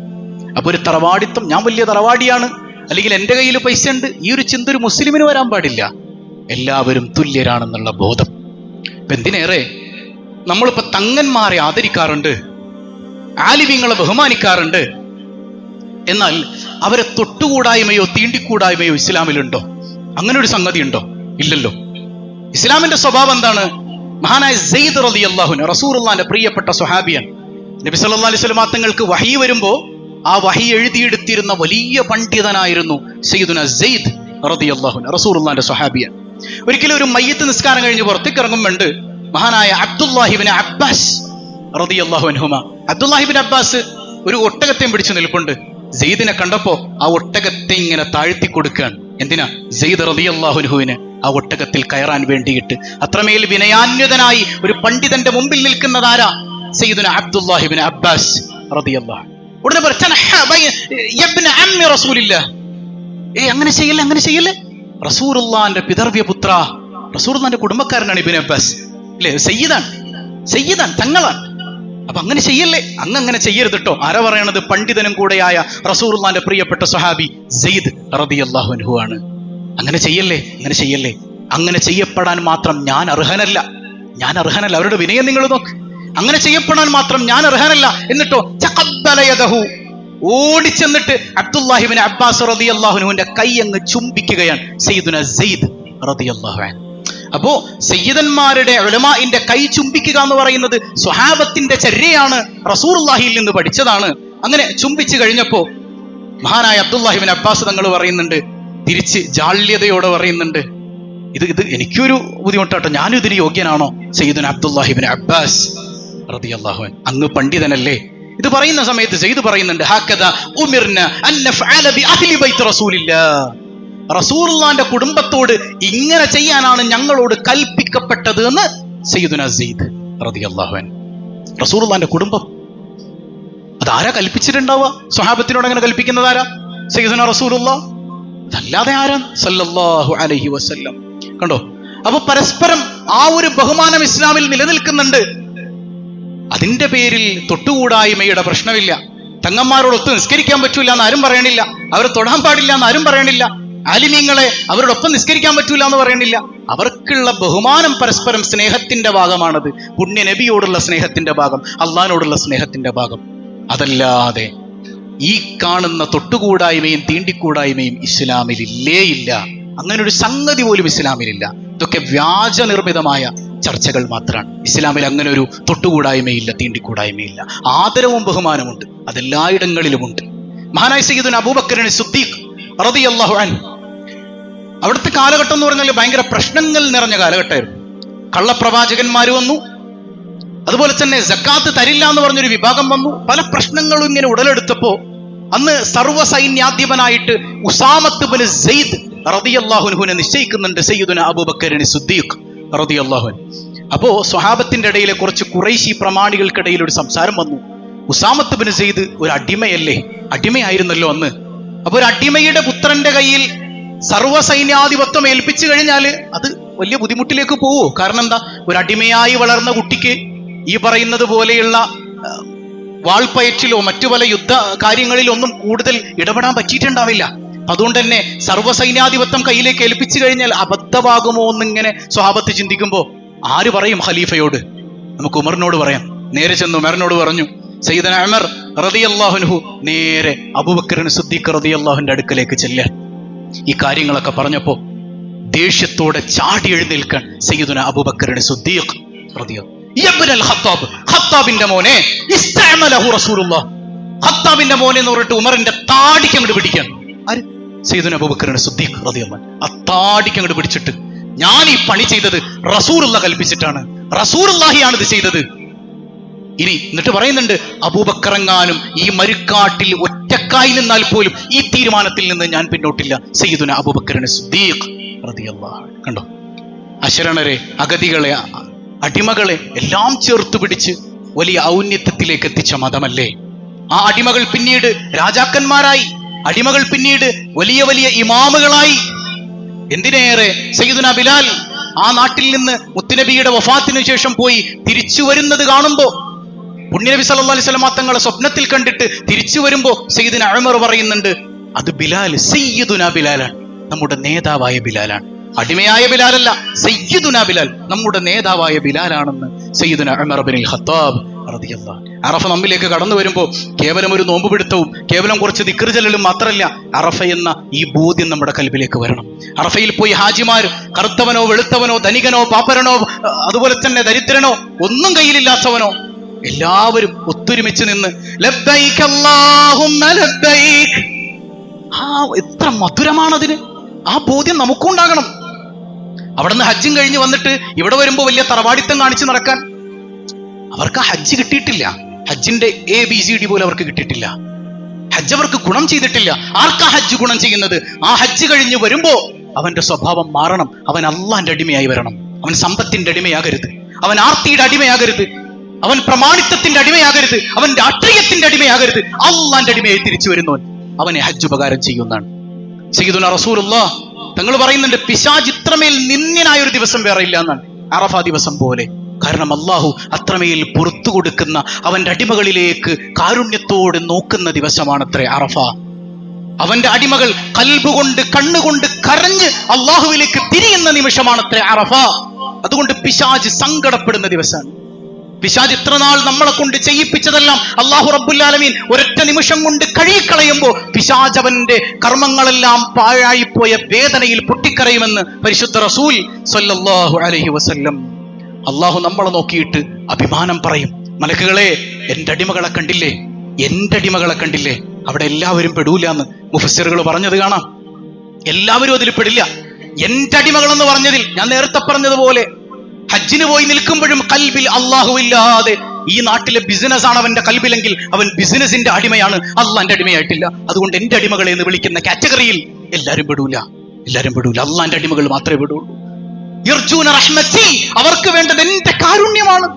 അപ്പൊ ഒരു തറവാടിത്തം, ഞാൻ വലിയ തറവാടിയാണ്, അല്ലെങ്കിൽ എൻ്റെ കയ്യിൽ പൈസ ഉണ്ട്, ഈ ഒരു ചിന്ത ഒരു മുസ്ലിമിന് വരാൻ പാടില്ല. എല്ലാവരും തുല്യരാണെന്നുള്ള ബോധം. ഇപ്പൊ എന്തിനേറെ നമ്മളിപ്പോ തങ്ങന്മാരെ ആദരിക്കാറുണ്ട്, ആലിമീങ്ങളെ ബഹുമാനിക്കാറുണ്ട്. എന്നാൽ അവരെ തൊട്ടുകൂടായ്മയോ തീണ്ടിക്കൂടായ്മയോ ഇസ്ലാമിലുണ്ടോ? അങ്ങനെ ഒരു സംഗതി ഉണ്ടോ? ഇല്ലല്ലോ. ഇസ്ലാമിന്റെ സ്വഭാവം എന്താണ്? മഹാനായ സെയ്ദ് റളിയല്ലാഹു അൻഹു റസൂലുള്ളാഹിന്റെ പ്രിയപ്പെട്ട സ്വഹാബിയാണ്. നബി സല്ലല്ലാഹു അലൈഹി വസല്ലം തങ്ങൾക്ക് വഹി വരുമ്പോ ആ വഹി എഴുതിയെടുത്തിരുന്ന വലിയ പണ്ഡിതനായിരുന്നു സയ്യിദുനാ സെയ്ദ് റളിയല്ലാഹു അൻഹു, റസൂലുള്ളാഹിന്റെ സ്വഹാബിയാണ്. ഒരിക്കലും ഒരു മയ്യിത്ത് നിസ്കാരം കഴിഞ്ഞ് പുറത്തേക്ക് ഇറങ്ങുമ്പോണ്ട് മഹാനായ അബ്ദുല്ലാഹി ഇബ്നു അബ്ബാസ് റളിയല്ലാഹു അൻഹുമാ, അബ്ദുല്ലാഹി ഇബ്നു അബ്ബാസ് ഒരു ഒട്ടകത്തെയും പിടിച്ചു നിൽപ്പുണ്ട്. സെയ്ദിനെ കണ്ടപ്പോ ആ ഒട്ടകത്തെ ഇങ്ങനെ താഴ്ത്തി കൊടുക്കുകയാണ്. എന്തിനാ? സെയ്ദ് റളിയല്ലാഹു അൻഹുവിന് ആ ഒട്ടകത്തിൽ കയറാൻ വേണ്ടിയിട്ട്. അത്രമേൽ വിനയാന്വിതനായി ഒരു പണ്ഡിതന്റെ മുമ്പിൽ നിൽക്കുന്നതാരാ? സയ്യിദുനാ അബ്ദുല്ലാഹി ഇബ്നു അബ്ബാസ് റളിയല്ലാഹു. ഉടനെ അങ്ങനെ ചെയ്യല്ലേ റസൂലുള്ളാഹിന്റെ പിതർവ്യ പുത്ര, റസൂലുള്ളാഹിന്റെ കുടുംബക്കാരനാണ് ഇബ്നു അബ്ബാസ്, അല്ലേ? സയ്യിദാൻ തങ്ങളാണ്. അപ്പൊ അങ്ങനെ ചെയ്യല്ലേ, അങ്ങനെ ചെയ്യരുത് കേട്ടോ. ആരാ പറയണത്? പണ്ഡിതനും കൂടെയായ റസൂലുള്ളാഹിന്റെ പ്രിയപ്പെട്ട സ്വഹാബി സെയ്ദ് റളിയല്ലാഹു അൻഹു ആണ്. അങ്ങനെ ചെയ്യല്ലേ. അങ്ങനെ ചെയ്യപ്പെടാൻ മാത്രം ഞാൻ അർഹനല്ല. അവരുടെ വിനയം നിങ്ങൾ നോക്ക്. അങ്ങനെ ചെയ്യപ്പെടാൻ മാത്രം ഞാൻ അർഹനല്ല. എന്നിട്ടോ തഖബ്ബല യദഹു, ഓടിച്ചെന്നിട്ട് അബ്ദുല്ലാഹി ഇബ്നു അബ്ബാസ് റളിയല്ലാഹു അൻഹുവിന്റെ കൈ അങ്ങ് ചുംബിക്കുകയാണ് സയ്യിദുനാ സെയ്ദ് റളിയല്ലാഹു അൻഹു. അപ്പോ സയ്യിദന്മാരുടെ ഉലമാഇന്റെ കൈ ചുംബിക്കുക എന്ന് പറയുന്നത് സ്വഹാബത്തിന്റെ ചര്യയാണ്, റസൂലുള്ളാഹിയിൽ നിന്ന് പഠിച്ചതാണ്. അങ്ങനെ ചുംബിച്ചു കഴിഞ്ഞപ്പോ മഹാനായ അബ്ദുല്ലാഹി ഇബ്നു അബ്ബാസ് തങ്ങൾ പറയുന്നുണ്ട്, തിരിച്ച് ജാള്യതയോടെ പറയുന്നുണ്ട്, ഇത് എനിക്കൊരു ബുദ്ധിമുട്ടാട്ടോ, ഞാനും ഇതിന് യോഗ്യനാണോ? സയ്യിദുന അബ്ദുല്ലാഹി ഇബ്നു അബ്ബാസ് റളിയല്ലാഹു അൻഹു, അങ്ങ് പണ്ഡിതനല്ലേ? ഇത് പറയുന്ന സമയത്ത് സയ്യിദ് പറയുന്നുണ്ട്, ഹക്കദ ഉമിർന അൻ നഫഅല ബി അഹ്ലി ബൈത്ത് റസൂലില്ലാഹ്, റസൂലുള്ളാഹിന്റെ കുടുംബത്തോട് ഇങ്ങനെ ചെയ്യാനാണ് ഞങ്ങളോട് കൽപ്പിക്കപ്പെട്ടത് എന്ന് സയ്യിദുന സയ്യിദ് റളിയല്ലാഹു അൻഹു. റസൂലുള്ളാഹിന്റെ കുടുംബം അതാരാ കൽപ്പിച്ചിട്ടുണ്ടാവുക? സ്വഹാബത്തിനോട് അങ്ങനെ കൽപ്പിക്കുന്നത് ആരാ? സയ്യിദുന റസൂലുള്ളാഹ്, അതല്ലാതെ ആരാ? സല്ലല്ലാഹു അലൈഹി വസല്ലം. കണ്ടോ? അപ്പൊ പരസ്പരം ആ ഒരു ബഹുമാനം ഇസ്ലാമിൽ നിലനിൽക്കുന്നുണ്ട്. അതിന്റെ പേരിൽ തൊട്ടുകൂടായ്മയുടെ പ്രശ്നമില്ല. തങ്ങന്മാരോടൊത്ത് നിസ്കരിക്കാൻ പറ്റൂല എന്ന് ആരും പറയണില്ല, അവരെ തൊടാൻ പാടില്ല എന്ന് ആരും പറയണില്ല, ആലിമീങ്ങളെ അവരോടൊപ്പം നിസ്കരിക്കാൻ പറ്റൂല എന്ന് പറയണില്ല. അവർക്കുള്ള ബഹുമാനം പരസ്പരം സ്നേഹത്തിന്റെ ഭാഗമാണത്. പുണ്യ നബിയോടുള്ള സ്നേഹത്തിന്റെ ഭാഗം, അള്ളാഹിനോടുള്ള സ്നേഹത്തിന്റെ ഭാഗം. അതല്ലാതെ ഈ കാണുന്ന തൊട്ടുകൂടായ്മയും തീണ്ടിക്കൂടായ്മയും ഇസ്ലാമിൽ ഇല്ലേ ഇല്ല. അങ്ങനെ ഒരു സംഗതി പോലും ഇസ്ലാമിലില്ല. ഇതൊക്കെ വ്യാജ നിർമ്മിതമായ ചർച്ചകൾ മാത്രമാണ്. ഇസ്ലാമിൽ അങ്ങനെ ഒരു തൊട്ടുകൂടായ്മയില്ല, തീണ്ടിക്കൂടായ്മയില്ല. ആദരവും ബഹുമാനമുണ്ട്, അതെല്ലായിടങ്ങളിലുമുണ്ട്. മഹാനായ സയ്യിദുന അബൂബക്കർ സിദ്ദീഖ് റളിയല്ലാഹു അൻഹു, അവിടുത്തെ കാലഘട്ടം എന്ന് പറഞ്ഞാൽ ഭയങ്കര പ്രശ്നങ്ങൾ നിറഞ്ഞ കാലഘട്ടമായിരുന്നു. കള്ളപ്രവാചകന്മാർ വന്നു, അതുപോലെ തന്നെ സക്കാത്ത് തരില്ല എന്ന് പറഞ്ഞൊരു വിഭാഗം വന്നു. പല പ്രശ്നങ്ങളും ഇങ്ങനെ ഉടലെടുത്തപ്പോ അന്ന് സർവ്വസൈന്യാധിപനായിട്ട് ഉസാമത്ത് ബിൻ സെയ്ദ് റളിയല്ലാഹു അൻഹുവിനെ നിശ്ചയിക്കുന്നുണ്ട് സയ്യിദുന അബൂബക്കർ സിദ്ദീഖ് റളിയല്ലാഹു അൻഹു. അപ്പോ സ്വഹാബത്തിന്റെ ഇടയിലെ കുറച്ച് ഖുറൈശി പ്രമാണികൾക്കിടയിൽ ഒരു സംസാരം വന്നു. ഉസാമത്ത് ബിൻ സെയ്ദ് ഒരു അടിമയല്ലേ, അടിമയായിരുന്നല്ലോ അന്ന്. അപ്പൊ ഒരു അടിമയുടെ പുത്രന്റെ കയ്യിൽ സർവ്വസൈന്യാധിപത്വം ഏൽപ്പിച്ചു കഴിഞ്ഞാൽ അത് വലിയ ബുദ്ധിമുട്ടിലേക്ക് പോവോ? കാരണം എന്താ, ഒരു അടിമയായി വളർന്ന കുട്ടിക്ക് ഈ പറയുന്നത് പോലെയുള്ള വാൾപ്പയറ്റിലോ മറ്റു പല യുദ്ധ കാര്യങ്ങളിലോ ഒന്നും കൂടുതൽ ഇടപെടാൻ പറ്റിയിട്ടുണ്ടാവില്ല. അതുകൊണ്ട് തന്നെ സർവ്വസൈന്യാധിപത്യം കയ്യിലേക്ക് ഏൽപ്പിച്ചു കഴിഞ്ഞാൽ അബദ്ധമാകുമോ എന്നിങ്ങനെ സ്വഹാബത്ത് ചിന്തിക്കുമ്പോ ആര് പറയും ഖലീഫയോട്? നമുക്ക് ഉമറിനോട് പറയാം. നേരെ ചെന്ന് ഉമറിനോട് പറഞ്ഞു. സയ്യിദന ഉമർ റളിയല്ലാഹു അൻഹു നേരെ അബൂബക്കർ സിദ്ദീഖ് റളിയല്ലാഹുവിന്റെ അടുക്കലേക്ക് ചെല്ലാൻ ഈ കാര്യങ്ങളൊക്കെ പറഞ്ഞപ്പോ ദേഷ്യത്തോടെ ചാടി എഴുന്നേൽക്കാൻ സയ്യിദുന അബൂബക്കർ സിദ്ദീഖ് റളിയല്ലാഹു ഇബ്നുൽ ഖത്താബ്, ഖത്താബിന്റെ മോനെ, ഇസ്തഅമലഹു റസൂലുള്ളാഹ്, ഖത്താബിന്റെ മോനെ എന്ന് പറഞ്ഞിട്ട് ഉമറിന്റെ താടിക്ക് അങ്ങോട്ട് പിടിക്കാൻ. ആര്? സയ്യിദുന അബൂബക്കർ സിദ്ദീഖ് റളിയല്ലാഹു അൻഹു. ആ താടിക്ക് അങ്ങോട്ട് പിടിച്ചിട്ട്, ഞാൻ ഈ പണി ചെയ്തത് റസൂലുള്ളാഹ് കൽപ്പിച്ചിട്ടാണ്, റസൂലുള്ളാഹിയാണ് ഇത് ചെയ്തത്. ഇനി എന്നിട്ട് പറയുന്നുണ്ട്, അബൂബക്കറെങ്ങാനും ഈ മരുക്കാട്ടിൽ ഒറ്റക്കായി നിന്നാൽ പോലും ഈ തീരുമാനത്തിൽ നിന്ന് ഞാൻ പിന്നോട്ടില്ല. സയ്യിദുന അബൂബക്കർ സിദ്ദീഖ് റളിയല്ലാഹു അൻഹു. കണ്ടോ? അശരണരെ, അഗതികളെ, അടിമകളെ എല്ലാം ചേർത്ത് പിടിച്ച് വലിയ ഔന്നത്യത്തിലേക്ക് എത്തിച്ച മതമല്ലേ? ആ അടിമകൾ പിന്നീട് രാജാക്കന്മാരായി, അടിമകൾ പിന്നീട് വലിയ വലിയ ഇമാമുകളായി. എന്തിനേറെ സയ്യിദുന ബിലാൽ ആ നാട്ടിൽ നിന്ന് മുത്തുനബിയുടെ വഫാത്തിനു ശേഷം പോയി തിരിച്ചു വരുന്നത് കാണുമ്പോ, പുണ്യനബി സല്ലല്ലാഹു അലൈഹി വസല്ലം തങ്ങളെ സ്വപ്നത്തിൽ കണ്ടിട്ട് തിരിച്ചു വരുമ്പോ സയ്യിദുന ഉമർ പറയുന്നുണ്ട്, അത് ബിലാൽ, സയ്യിദുന ബിലാലാണ്, നമ്മുടെ നേതാവായ ബിലാലാണ്. അടിമയായ ബിലാലല്ല, സയ്യിദുന ബിലാൽ, നമ്മുടെ നേതാവായ ബിലാലാണെന്ന് സയ്യിദുന ഉമർ ഇബ്നുൽ ഖത്താബ് റളിയല്ലാഹു അൻഹു. അറഫ നമ്മിലേക്ക് കടന്നു വരുമ്പോൾ കേവലം ഒരു നോമ്പ് പിടുത്തവും കേവലം കുറച്ച് ദിക്ർ ചൊല്ലലും മാത്രമല്ല, അറഫ എന്ന ഈ ബോധ്യം നമ്മുടെ കൽബിലേക്ക് വരണം. അറഫയിൽ പോയി ഹാജിമാർ കറുത്തവനോ വെളുത്തവനോ ധനികനോ പാപ്പരനോ അതുപോലെ തന്നെ ദരിദ്രനോ ഒന്നും കയ്യിലില്ലാത്തവനോ എല്ലാവരും ഒത്തൊരുമിച്ച് നിന്ന് ലബ്ബൈക അല്ലാഹുമ്മ ലബ്ബൈക, എത്ര മധുരമാണതിന്. ആ ബോധ്യം നമുക്കുണ്ടാകണം. അവിടെ നിന്ന് ഹജ്ജും കഴിഞ്ഞ് വന്നിട്ട് ഇവിടെ വരുമ്പോൾ വലിയ തറവാടിത്തം കാണിച്ച് നടക്കാൻ അവർക്ക് ആ ഹജ്ജ് കിട്ടിയിട്ടില്ല. ഹജ്ജിന്റെ ABCD പോലും അവർക്ക് കിട്ടിയിട്ടില്ല. ഹജ്ജ് അവർക്ക് ഗുണം ചെയ്തിട്ടില്ല. ആർക്കാ ഹജ്ജ് ഗുണം ചെയ്യുന്നത്? ആ ഹജ്ജ് കഴിഞ്ഞ് വരുമ്പോ അവന്റെ സ്വഭാവം മാറണം. അവൻ അള്ളാന്റെ അടിമയായി വരണം. അവൻ സമ്പത്തിന്റെ അടിമയാകരുത്, അവൻ ആർത്തിയുടെ അടിമയാകരുത്, അവൻ പ്രമാണിത്വത്തിന്റെ അടിമയാകരുത്, അവൻ രാഷ്ട്രീയത്തിന്റെ അടിമയാകരുത്. അള്ളാന്റെ അടിമയായി തിരിച്ചു വരുന്നവൻ അവനെ ഹജ്ജ് ഉപകാരം ചെയ്യുന്നതാണ്. സയ്യിദുന റസൂലുള്ളാഹ് തങ്ങൾ പറയുന്നുണ്ട്, പിശാച് ഇത്രമേൽ നിന്ദ്യനായ ഒരു ദിവസം വേറെ ഇല്ല എന്നാണ്, അറഫ ദിവസം പോലെ. കാരണം അള്ളാഹു അത്രമേൽ പുറത്തു കൊടുക്കുന്ന, അവന്റെ അടിമകളിലേക്ക് കാരുണ്യത്തോടെ നോക്കുന്ന ദിവസമാണത്രേ അറഫ. അവന്റെ അടിമകൾ കൽബുകൊണ്ട് കണ്ണുകൊണ്ട് കരഞ്ഞ് അള്ളാഹുവിലേക്ക് തിരിയുന്ന നിമിഷമാണത്രേ അറഫ. അതുകൊണ്ട് പിശാച് സങ്കടപ്പെടുന്ന ദിവസമാണ്. പിശാച് ഇത്ര നാൾ നമ്മളെ കൊണ്ട് ചെയ്യിപ്പിച്ചതെല്ലാം അല്ലാഹു റബ്ബുൽ ആലമീൻ ഒരൊറ്റ നിമിഷം കൊണ്ട് കഴുകിക്കളയുമ്പോൾ പിശാച് അവന്റെ കർമ്മങ്ങളെല്ലാം പാഴായിപ്പോയ വേദനയിൽ പൊട്ടി പൊട്ടിക്കരയുമെന്ന് പരിശുദ്ധ റസൂൽ സ്വല്ലല്ലാഹു അലൈഹി വസല്ലം. അള്ളാഹു നമ്മളെ നോക്കിയിട്ട് അഭിമാനം പറയും, മലക്കുകളെ എന്റെ അടിമകളെ കണ്ടില്ലേ, എന്റെ അടിമകളെ കണ്ടില്ലേ. അവിടെ എല്ലാവരും പെടൂല എന്ന് മുഫസ്സിറുകൾ പറഞ്ഞത് കാണാം. എല്ലാവരും അതിൽ പെടില്ല. എന്റെ അടിമകൾ എന്ന് പറഞ്ഞതിൽ ഞാൻ നേരത്തെ പറഞ്ഞതുപോലെ ഹജ്ജിന് പോയി നിൽക്കുമ്പോഴും കൽബിൽ അള്ളാഹുവില്ലാതെ, ഈ നാട്ടിലെ ബിസിനസ് ആണ് അവന്റെ കൽബിലെങ്കിൽ അവൻ ബിസിനസിന്റെ അടിമയാണ്, അള്ളാന്റെ അടിമയായിട്ടില്ല. അതുകൊണ്ട് എന്റെ അടിമകളെ എന്ന് വിളിക്കുന്ന കാറ്റഗറിയിൽ എല്ലാരും പെടൂല. അള്ളാന്റെ അടിമകൾ മാത്രമേ പെടുള്ളൂ. യർജൂന റഹ്മത്തി, അവർക്ക് വേണ്ടത് എന്റെ കാരുണ്യമാണ്.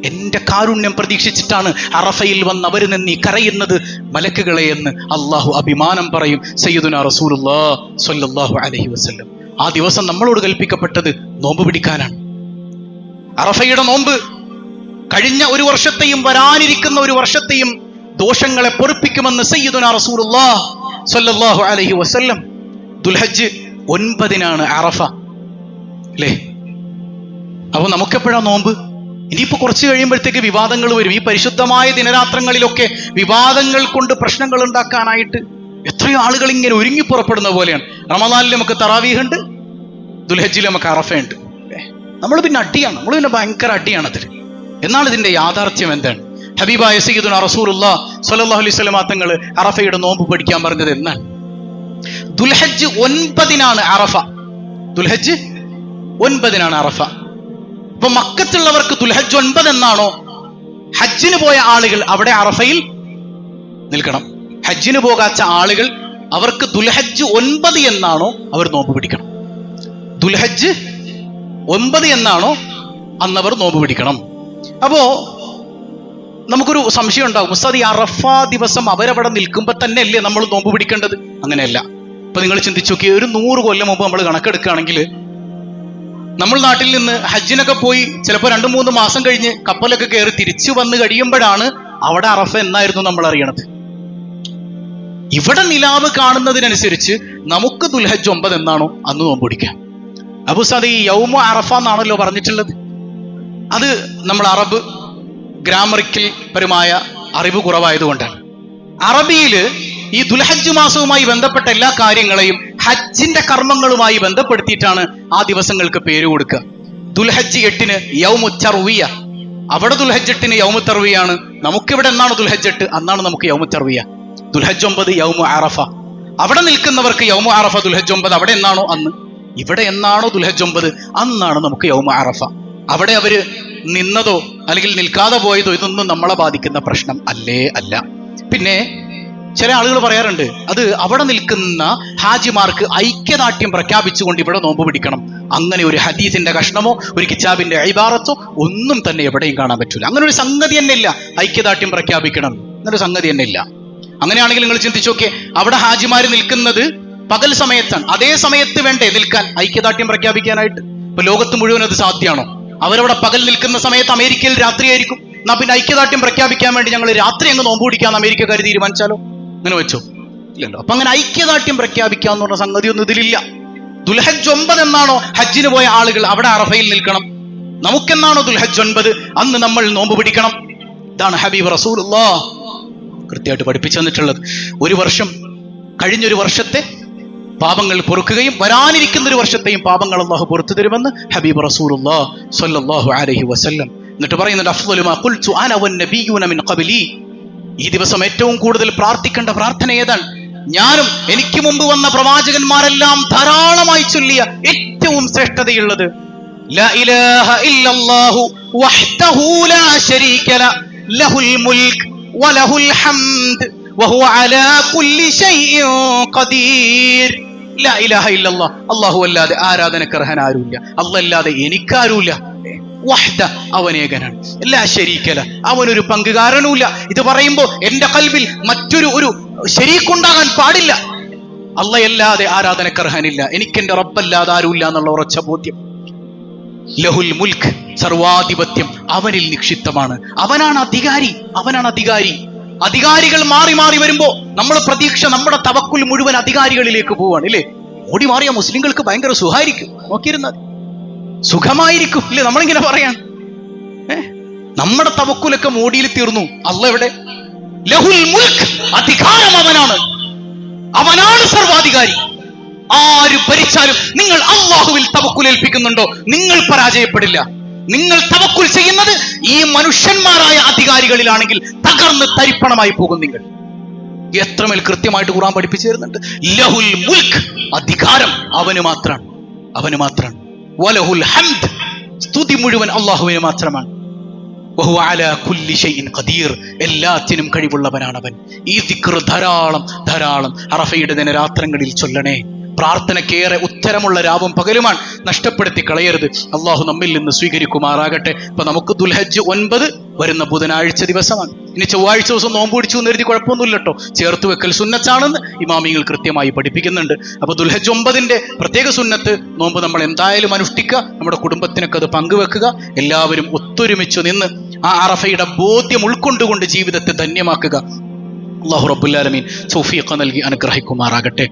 എന്റെ കാരുണ്യം പ്രതീക്ഷിച്ചിട്ടാണ് അറഫയിൽ വന്ന് അവര് നിന്നീ കരയുന്നത് മലക്കുകളെ എന്ന് അള്ളാഹു അഭിമാനം പറയും സയ്യിദുനാ റസൂലുള്ളാഹി സ്വല്ലല്ലാഹു അലൈഹി വസല്ലം. ആ ദിവസം നമ്മളോട് കൽപ്പിക്കപ്പെട്ടത് നോമ്പ് പിടിക്കാനാണ്. അറഫയുടെ നോമ്പ് കഴിഞ്ഞ ഒരു വർഷത്തെയും വരാനിരിക്കുന്ന ഒരു വർഷത്തെയും ദോഷങ്ങളെ പൊറുപ്പിക്കുമെന്ന് സയ്യിദുനാ റസൂലുള്ളാഹി സ്വല്ലല്ലാഹു അലൈഹി വസല്ലം. ദുൽഹജ്ജ് 9 അറഫ അല്ലേ? അപ്പൊ നമുക്കെപ്പോഴാ നോമ്പ്? ഇനിയിപ്പോ കുറച്ച് കഴിയുമ്പോഴത്തേക്ക് വിവാദങ്ങൾ വരും. ഈ പരിശുദ്ധമായ ദിനരാത്രങ്ങളിലൊക്കെ വിവാദങ്ങൾ കൊണ്ട് പ്രശ്നങ്ങൾ ഉണ്ടാക്കാനായിട്ട് എത്രയോ ആളുകൾ ഇങ്ങനെ ഒരുങ്ങി പുറപ്പെടുന്ന പോലെയാണ്. റമദാനിൽ നമുക്ക് തറാവീഹ് ഉണ്ട്, ദുൽഹജ്ജിൽ നമുക്ക് അറഫയുണ്ട്. നമ്മൾ പിന്നെ അടിയാണ്, നമ്മൾ പിന്നെ ഭയങ്കര അടിയാണ് അതിൽ. എന്നാണ് ഇതിന്റെ യാഥാർത്ഥ്യം എന്താണ്? ഹബീബായ സയ്യിദുനാ റസൂലുള്ളാഹി സ്വല്ലല്ലാഹു അലൈഹി വസല്ലം തങ്ങൾ അറഫയുടെ നോമ്പ് പഠിക്കാൻ പറഞ്ഞത് എന്നാണ്? ദുൽഹജ്ജ് 9 അറഫ. ദുൽഹജ്ജ് 9 അറഫ. അപ്പൊ മക്കത്തുള്ളവർക്ക് ദുൽഹജ്ജ് 9 എന്നാണോ? ഹജ്ജിന് പോയ ആളുകൾ അവിടെ അറഫയിൽ നിൽക്കണം. ഹജ്ജിന് പോകാത്ത ആളുകൾ അവർക്ക് ദുൽഹജ്ജ് 9 എന്നാണോ അവർ നോമ്പ് പിടിക്കണം. ദുൽഹജ്ജ് 9 എന്നാണോ അന്നവർ നോമ്പ് പിടിക്കണം. അപ്പോ നമുക്കൊരു സംശയം ഉണ്ടാകും, ഉസ്താദ് ഈ അറഫ ദിവസം അവരവിടെ നിൽക്കുമ്പോ തന്നെ അല്ലേ നമ്മൾ നോമ്പ് പിടിക്കേണ്ടത്? അങ്ങനെയല്ല. ഇപ്പൊ നിങ്ങൾ ചിന്തിച്ചു നോക്കി, ഒരു 100 കൊല്ലം മുമ്പ് നമ്മൾ കണക്കെടുക്കുകയാണെങ്കിൽ നമ്മൾ നാട്ടിൽ നിന്ന് ഹജ്ജിനൊക്കെ പോയി ചിലപ്പോൾ 2-3 മാസം കഴിഞ്ഞ് കപ്പലൊക്കെ കയറി തിരിച്ചു വന്ന് കഴിയുമ്പോഴാണ് അവിടെ അറഫ എന്നായിരുന്നു നമ്മൾ അറിയണത്. ഇവിടെ നിലാവ് കാണുന്നതിനനുസരിച്ച് നമുക്ക് ദുൽഹജ്ജ് 9 എന്നാണോ അന്ന് നോമ്പ് പിടിക്കാം. അപ്പൊ ഉസ്താദ് ഈ യൗമു അറഫ എന്നാണല്ലോ പറഞ്ഞിട്ടുള്ളത്. അത് നമ്മൾ അറബ് ഗ്രാമറിക്കൽ പരമായ അറിവ് കുറവായതുകൊണ്ടാണ്. അറബിയില് ഈ ദുൽഹജ്ജ് മാസവുമായി ബന്ധപ്പെട്ട എല്ലാ കാര്യങ്ങളെയും ഹജ്ജിന്റെ കർമ്മങ്ങളുമായി ബന്ധപ്പെടുത്തിയിട്ടാണ് ആ ദിവസങ്ങൾക്ക് പേര് കൊടുക്കുക. ദുൽഹജ്ജ് 8 യൗമു തർവിയ, അവിടെ ദുൽഹജ്ജ് 8 യൗമു തർവിയാണ്. നമുക്കിവിടെ എന്നാണ് ദുൽഹജ്ജ് 8 അന്നാണ് നമുക്ക് യൗമു തർവിയ. ദുൽഹജ്ജ് 9 യൗമു അറഫ. അവിടെ നിൽക്കുന്നവർക്ക് യൗമു അറഫ ദുൽഹജ്ജ് 9 അവിടെ എന്നാണോ അന്ന്, ഇവിടെ എന്നാണോ ദുൽഹജ്ജ് 9 അന്നാണ് നമുക്ക് യൗമു അറഫ. അവിടെ അവര് നിന്നതോ അല്ലെങ്കിൽ നിൽക്കാതെ പോയതോ ഇതൊന്നും നമ്മളെ ബാധിക്കുന്ന പ്രശ്നം അല്ല. പിന്നെ ചില ആളുകൾ പറയാറുണ്ട്, അത് അവിടെ നിൽക്കുന്ന ഹാജിമാർക്ക് ഐക്യദാർഢ്യം പ്രഖ്യാപിച്ചുകൊണ്ട് ഇവിടെ നോമ്പ് പിടിക്കണം. അങ്ങനെ ഒരു ഹദീസിന്റെ കഷ്ണമോ ഒരു കിതാബിന്റെ ഇബാറത്തോ ഒന്നും തന്നെ എവിടെയും കാണാൻ പറ്റൂല. അങ്ങനെ ഒരു സംഗതി തന്നെ ഇല്ല. ഐക്യദാർഢ്യം പ്രഖ്യാപിക്കണം എന്നൊരു സംഗതി തന്നെ ഇല്ല. അങ്ങനെയാണെങ്കിൽ നിങ്ങൾ ചിന്തിച്ചു നോക്കിയേ, അവിടെ ഹാജിമാര് നിൽക്കുന്നത് പകൽ സമയത്താണ്. അതേ സമയത്ത് വേണ്ടേ നിൽക്കാൻ, ഐക്യദാർഢ്യം പ്രഖ്യാപിക്കാനായിട്ട്? ഇപ്പൊ ലോകത്ത് മുഴുവൻ അത് സാധ്യമാണോ? അവരവിടെ പകൽ നിൽക്കുന്ന സമയത്ത് അമേരിക്കയിൽ രാത്രിയായിരിക്കും. എന്നാ പിന്നെ ഐക്യദാർഢ്യം പ്രഖ്യാപിക്കാൻ വേണ്ടി ഞങ്ങൾ രാത്രി അങ്ങ് നോമ്പ് പിടിക്കാന്ന് അമേരിക്കക്കാർ തീരുമാനിച്ചാലോ? അങ്ങനെ വെച്ചോ? ഇല്ലല്ലോ. അപ്പൊ അങ്ങനെ ഐക്യദാർഢ്യം പ്രഖ്യാപിക്കാന്ന് പറഞ്ഞ സംഗതി ഒന്നും ഇതിലില്ല. ദുൽഹജ്ജ് 9 എന്നാണോ ഹജ്ജിന് പോയ ആളുകൾ അവിടെ അറഫയിൽ നിൽക്കണം. നമുക്കെന്നാണോ ദുൽഹജ്ജ് 9 അന്ന് നമ്മൾ നോമ്പ് പിടിക്കണം. ഇതാണ് ഹബീബ് റസൂലുള്ളാഹി കൃത്യമായിട്ട് പഠിപ്പിച്ചു തന്നിട്ടുള്ളത്. ഒരു വർഷം കഴിഞ്ഞൊരു വർഷത്തെ പാപങ്ങൾ പൊറുക്കുകയും വരാനിരിക്കുന്ന ഒരു വർഷത്തെയും പാപങ്ങൾ അല്ലാഹു പുറത്തു തരുമെന്ന് ഹബീബ് റസൂലുള്ളാഹി സ്വല്ലല്ലാഹു അലൈഹി വസല്ലം. എന്നിട്ട് പറയുന്നുണ്ട്, അഫ്ളലു മാ ഖുൽതു അന വന്നബിയ്യൂന മിൻ ഖബ്ലി. ഈ ദിവസം ഏറ്റവും കൂടുതൽ പ്രാർത്ഥിക്കേണ്ട പ്രാർത്ഥന ഏതാണ്? ഞാനും എനിക്ക് മുമ്പ് വന്ന പ്രവാചകന്മാരെല്ലാം ധാരാളമായി ചൊല്ലിയ ഏറ്റവും ശ്രേഷ്ഠതയുള്ളത് ലാ ഇലാഹ ഇല്ലല്ലാഹു വഹ്ദഹു ലാ ശരീക ലഹുൽ മുൽക്ക് വലഹുൽ ഹംദ് വഹുവ അലാ കുല്ലി ഷൈഇൻ ഖദീർ. ലാ ഇലാഹ ഇല്ലല്ലാഹ്, അല്ലാഹു അല്ലാതെ ആരാധനക്കർഹൻ ആരുമില്ല, അല്ലാഹ് അല്ലാതെ എനിക്കാരുമില്ല. വഹ്ദ, അവനേകനാണ്. ലാ ശരീക ലഹ്, അവനൊരു പങ്കുകാരനുമില്ല. ഇത് പറയുമ്പോ എന്റെ കൽബിൽ മറ്റൊരു ശരീക്കുണ്ടാകാൻ പാടില്ല. അല്ലാഹയല്ലാതെ ആരാധനക്കർഹനില്ല, എനിക്കെന്റെ റബ്ബല്ലാതെ ആരുമില്ല എന്നുള്ള ഉറച്ച ബോധ്യം. ലഹുൽ മുൽക്ക്, സർവാധിപത്യം അവനിൽ നിക്ഷിപ്തമാണ്. അവനാണ് അധികാരി. അധികാരികൾ മാറി മാറി വരുമ്പോ നമ്മുടെ പ്രതീക്ഷ, നമ്മുടെ തവക്കുൽ മുഴുവൻ അധികാരികളിലേക്ക് പോവാണ്. ഇല്ലേ? ഓടി മാറിയ മുസ്ലിങ്ങൾക്ക് ഭയങ്കര സുഖമായിരിക്കും, നോക്കിയിരുന്നത് സുഖമായിരിക്കും ഇല്ലേ? നമ്മളിങ്ങനെ പറയാൻ നമ്മുടെ തവക്കുലൊക്കെ മോടിയിൽ തീർന്നു. അല്ലാഹ് എവിടെ? ലഹുൽ മുൽക്ക്, അധികാരം അവനാണ് സർവാധികാരി. ആര് ഭരിച്ചാലും നിങ്ങൾ അള്ളാഹുവിൽ തവക്കുൽ ഏൽപ്പിക്കുന്നുണ്ടോ, നിങ്ങൾ പരാജയപ്പെടില്ല. നിങ്ങൾ തവക്കുൽ ചെയ്യുന്നത് ഈ മനുഷ്യന്മാരായ അധികാരികളിലാണെങ്കിൽ തകർന്ന് തരിപ്പണമായി പോകും നിങ്ങൾ. എത്രമേൽ കൃത്യമായിട്ട് ഖുർആൻ പഠിപ്പിച്ചു തരുന്നുണ്ട്. ലഹുൽ മുൽക്ക്, അധികാരം അവന് മാത്രമാണ്, അവന് മാത്രമാണ്. വലഹുൽ ഹംദ്, സ്തുതി മുഴുവൻ അള്ളാഹുവിന് മാത്രമാണ്. വഹുവ അലാ കുല്ലി ഷൈഇൻ ഖദീർ, എല്ലാത്തിനും കഴിവുള്ളവനാണ് അവൻ. ഈ ദിക്ർ ധാരാളം ധാരാളം അറഫയുടെ ദിനരാത്രങ്ങളിൽ ചൊല്ലണേ. പ്രാർത്ഥനക്കേറെ ഉത്തരമുള്ള രാവും പകലുമാണ്, നഷ്ടപ്പെടുത്തി കളയരുത്. അള്ളാഹു നമ്മിൽ നിന്ന് സ്വീകരിക്കുമാറാകട്ടെ. ഇപ്പൊ നമുക്ക് ദുൽഹജ്ജ് 9 വരുന്ന ബുധനാഴ്ച ദിവസമാണ്. ഇനി ചൊവ്വാഴ്ച ദിവസം നോമ്പ് പിടിച്ചു എന്ന് കരുതി കുഴപ്പമൊന്നുമില്ല കേട്ടോ. ചേർത്ത് വെക്കൽ സുന്നത്താണെന്ന് ഇമാമികൾ കൃത്യമായി പഠിപ്പിക്കുന്നുണ്ട്. അപ്പൊ ദുൽഹജ്ജ് 9 പ്രത്യേക സുന്നത്ത് നോമ്പ് നമ്മൾ എന്തായാലും അനുഷ്ഠിക്കുക. നമ്മുടെ കുടുംബത്തിനൊക്കെ അത് പങ്കുവെക്കുക. എല്ലാവരും ഒത്തൊരുമിച്ചു നിന്ന് ആ അറഫയുടെ ബോധ്യം ഉൾക്കൊണ്ടുകൊണ്ട് ജീവിതത്തെ ധന്യമാക്കുക. അല്ലാഹു റബ്ബുൽ ആലമീൻ തൗഫീഖ് നൽകി അനുഗ്രഹിക്കുമാറാകട്ടെ.